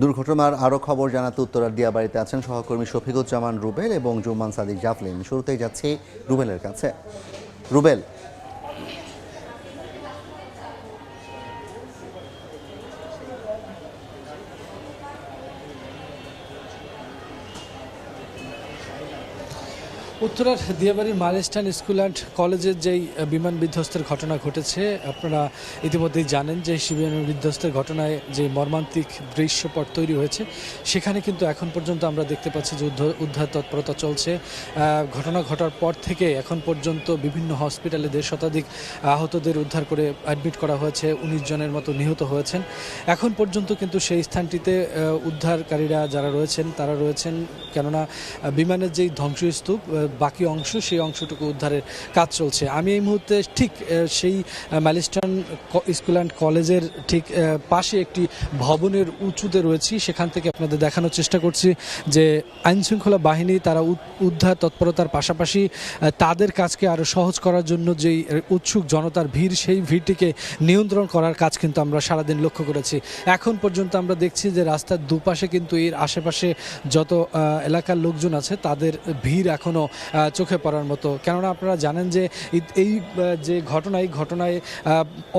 দুর্ঘটনার আরও খবর জানাতে উত্তরার দিয়াবাড়িতে আছেন সহকর্মী শফিকুজ্জামান রুবেল এবং জুম্মান সাদিক জাফলিন। শুরুতেই যাচ্ছি রুবেলের কাছে। রুবেল, উত্তরার দিয়াবাড়ির মাইলস্টোন স্কুল অ্যান্ড কলেজের যেই বিমান বিধ্বস্তের ঘটনা ঘটেছে, আপনারা ইতিমধ্যেই জানেন যে বিমান বিধ্বস্তের ঘটনায় যে মর্মান্তিক দৃশ্যপট তৈরি হয়েছে, সেখানে কিন্তু এখন পর্যন্ত আমরা দেখতে পাচ্ছি যে উদ্ধার তৎপরতা চলছে। ঘটনা ঘটার পর থেকে এখন পর্যন্ত বিভিন্ন হসপিটালে 1.5 শতাধিক আহতদের উদ্ধার করে অ্যাডমিট করা হয়েছে, 19 জনের মতো নিহত হয়েছেন। এখন পর্যন্ত কিন্তু সেই স্থানটিতে উদ্ধারকারীরা যারা রয়েছেন তারা রয়েছেন, কেননা বিমানের যেই ধ্বংসস্তূপ বাকি অংশ, সেই অংশটুকু উদ্ধারের কাজ চলছে। আমি এই মুহূর্তে ঠিক সেই মাইলস্টোন স্কুল অ্যান্ড কলেজের ঠিক পাশে একটি ভবনের উঁচুতে রয়েছি। সেখান থেকে আপনাদের দেখানোর চেষ্টা করছি যে আইনশৃঙ্খলা বাহিনী তারা উদ্ধার তৎপরতার পাশাপাশি তাদের কাজকে আরও সহজ করার জন্য যেই উৎসুক জনতার ভিড়, সেই ভিড়টিকে নিয়ন্ত্রণ করার কাজ কিন্তু আমরা সারাদিন লক্ষ্য করেছি। এখন পর্যন্ত আমরা দেখছি যে রাস্তার দুপাশে কিন্তু এর আশেপাশে যত এলাকার লোকজন আছে তাদের ভিড় এখনও চোখে পড়ার মতো। কেননা আপনারা জানেন যে এই যে ঘটনায়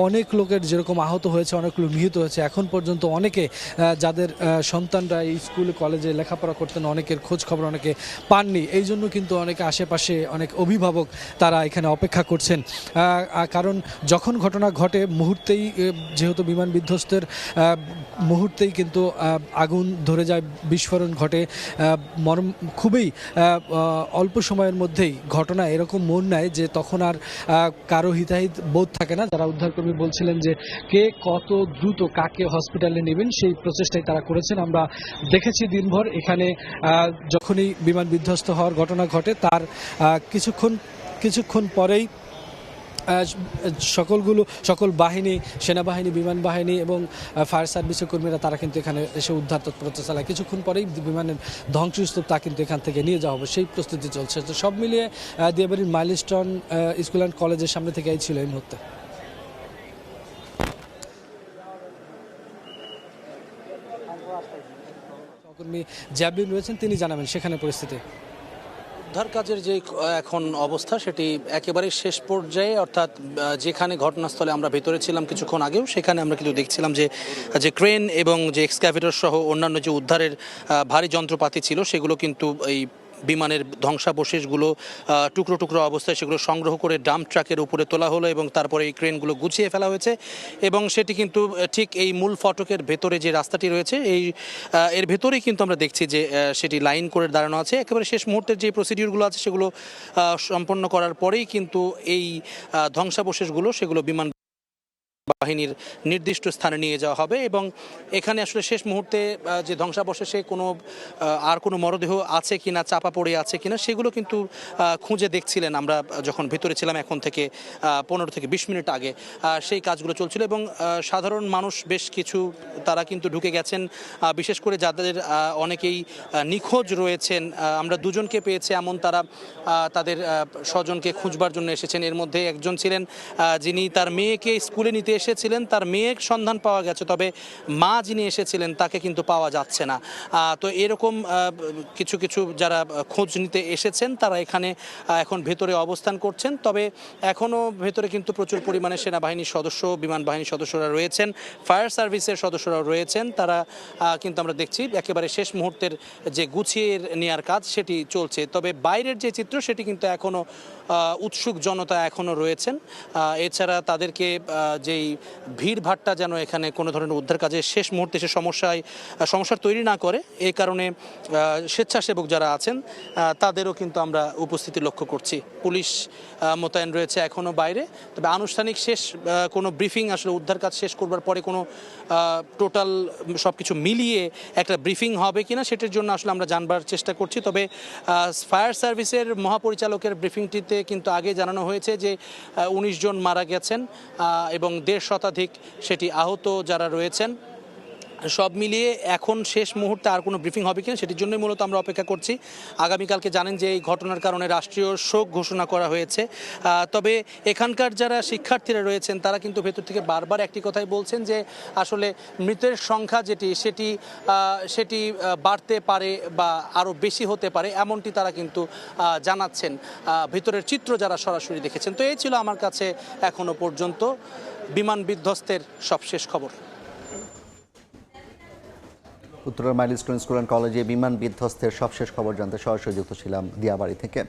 অনেক লোকের যেরকম আহত হয়েছে, অনেক লোক নিহত হয়েছে। এখন পর্যন্ত অনেকে যাদের সন্তানরা এই স্কুল কলেজে লেখাপড়া করতেন, অনেকের খোঁজ খবর অনেকে পাননি। এই জন্য কিন্তু অনেকে আশেপাশে অনেক অভিভাবক তারা এখানে অপেক্ষা করছেন, কারণ যখন ঘটনা ঘটে মুহূর্তেই, যেহেতু বিমান বিধ্বস্তের মুহূর্তেই কিন্তু আগুন ধরে যায়, বিস্ফোরণ ঘটে, খুবই অল্প সময়ের মধ্যেই ঘটনা এরকম মোড় নেয় যে তখন আর কারো হিতাহিত বোধ থাকে না। যারা উদ্ধারকর্মী বলছিলেন যে কে কত দ্রুত কাকে হসপিটালে নেবেন, সেই প্রচেষ্টাই তারা করেছেন। আমরা দেখেছি দিনভর এখানে যখনই বিমান বিধ্বস্ত হওয়ার ঘটনা ঘটে তার কিছুক্ষণ পরেই সকল বাহিনী, সেনাবাহিনী, বিমান বাহিনী এবং ফায়ার সার্ভিসের কর্মীরা তারা কিন্তু এখানে এসে উদ্ধার তৎপরতা চালায়। কিছুক্ষণ পরেই বিমানের ধ্বংসস্তূপ তা কিন্তু এখান থেকে নিয়ে যাওয়া হবে, সেই প্রস্তুতি চলছে। তো সব মিলিয়ে দিয়াবাড়ির মাইলস্টোন স্কুল অ্যান্ড কলেজের সামনে থেকে এই ছিল এই মুহূর্তে। সহকর্মী জ্যাবলিন রয়েছেন, তিনি জানাবেন সেখানে পরিস্থিতি। উদ্ধার কাজের যে এখন অবস্থা সেটি একেবারেই শেষ পর্যায়ে, অর্থাৎ যেখানে ঘটনাস্থলে আমরা ভেতরে ছিলাম কিছুক্ষণ আগেও, সেখানে আমরা কিন্তু দেখছিলাম যে ক্রেন এবং যে এক্সক্যাভেটর সহ অন্যান্য যে উদ্ধারের ভারী যন্ত্রপাতি ছিল সেগুলো কিন্তু এই বিমানের ধ্বংসাবশেষগুলো টুকরো টুকরো অবস্থায় সেগুলো সংগ্রহ করে ডাম্প ট্রাকের উপরে তোলা হলো এবং তারপরে এই ক্রেনগুলো গুছিয়ে ফেলা হয়েছে। এবং সেটি কিন্তু ঠিক এই মূল ফটকের ভেতরে যে রাস্তাটি রয়েছে এর ভেতরেই কিন্তু আমরা দেখছি যে সেটি লাইন করে দাঁড়ানো আছে। একেবারে শেষ মুহূর্তের যে প্রসিডিউরগুলো আছে সেগুলো সম্পন্ন করার পরেই কিন্তু এই ধ্বংসাবশেষগুলো সেগুলো বিমান বাহিনীর নির্দিষ্ট স্থানে নিয়ে যাওয়া হবে। এবং এখানে আসলে শেষ মুহূর্তে যে ধ্বংসাবশেষে আর কোনো মরদেহ আছে কিনা, চাপা পড়ে আছে কিনা, সেগুলো কিন্তু খুঁজে দেখছিলেন আমরা যখন ভিতরে ছিলাম এখন থেকে 15 থেকে 20 মিনিট আগে সেই কাজগুলো চলছিল। এবং সাধারণ মানুষ বেশ কিছু তারা কিন্তু ঢুকে গেছেন, বিশেষ করে যাদের অনেকেই নিখোঁজ রয়েছেন। আমরা দুজনকে পেয়েছি এমন তারা তাদের স্বজনকে খুঁজবার জন্য এসেছেন। এর মধ্যে একজন ছিলেন যিনি তার মেয়েকে স্কুলে নিতে এসেছিলেন, তার মেয়ের সন্ধান পাওয়া গেছে, তবে মা যিনি এসেছিলেন তাকে কিন্তু পাওয়া যাচ্ছে না। তো এরকম কিছু যারা খোঁজ নিতে এসেছেন তারা এখানে এখন ভেতরে অবস্থান করছেন। তবে এখনও ভেতরে কিন্তু প্রচুর পরিমাণে সেনাবাহিনীর সদস্য, বিমান বাহিনীর সদস্যরা রয়েছেন, ফায়ার সার্ভিসের সদস্যরাও রয়েছেন। তারা কিন্তু আমরা দেখছি একেবারে শেষ মুহূর্তের যে গুছিয়ে নেওয়ার কাজ সেটি চলছে। তবে বাইরের যে চিত্র সেটি কিন্তু এখনও উৎসুক জনতা এখনও রয়েছেন। এছাড়া তাদেরকে যেই ভিড়ভাট্টা যেন এখানে কোনো ধরনের উদ্ধার কাজে শেষ মুহূর্তে সে সমস্যার তৈরি না করে, এই কারণে স্বেচ্ছাসেবক যারা আছেন তাদেরও কিন্তু আমরা উপস্থিতি লক্ষ্য করছি। পুলিশ মোতায়েন রয়েছে এখনও বাইরে। তবে আনুষ্ঠানিক কোনো ব্রিফিং আসলে উদ্ধার কাজ শেষ করবার পরে কোনো টোটাল সব কিছু মিলিয়ে একটা ব্রিফিং হবে কিনা সেটার জন্য আসলে আমরা জানবার চেষ্টা করছি। তবে ফায়ার সার্ভিসের মহাপরিচালকের ব্রিফিংটিতে কিন্তু আগে জানানো হয়েছে যে 19 জন মারা গেছেন এবং 1.5 শতাধিক সেটি আহত যারা রয়েছেন সব মিলিয়ে এখন শেষ মুহূর্তে আর কোনো ব্রিফিং হবে কিনা সেটির জন্যই মূলত আমরা অপেক্ষা করছি। আগামীকালকে জানেন যে এই ঘটনার কারণে রাষ্ট্রীয় শোক ঘোষণা করা হয়েছে। তবে এখানকার যারা শিক্ষার্থীরা রয়েছেন তারা কিন্তু ভেতর থেকে বারবার একটি কথাই বলছেন যে আসলে মৃতের সংখ্যা সেটি বাড়তে পারে বা আরও বেশি হতে পারে, এমনটি তারা কিন্তু জানাচ্ছেন ভিতরের চিত্র যারা সরাসরি দেখেছেন। তো এই ছিল আমার কাছে এখনো পর্যন্ত বিমান বিধ্বস্তের সবশেষ খবর। উত্তরার মাইলস্টোন স্কুল অ্যান্ড কলেজে বিমান বিধ্বস্তের সবশেষ খবর জানতে সরাসরি যুক্ত ছিলাম দিয়াবাড়ি থেকে।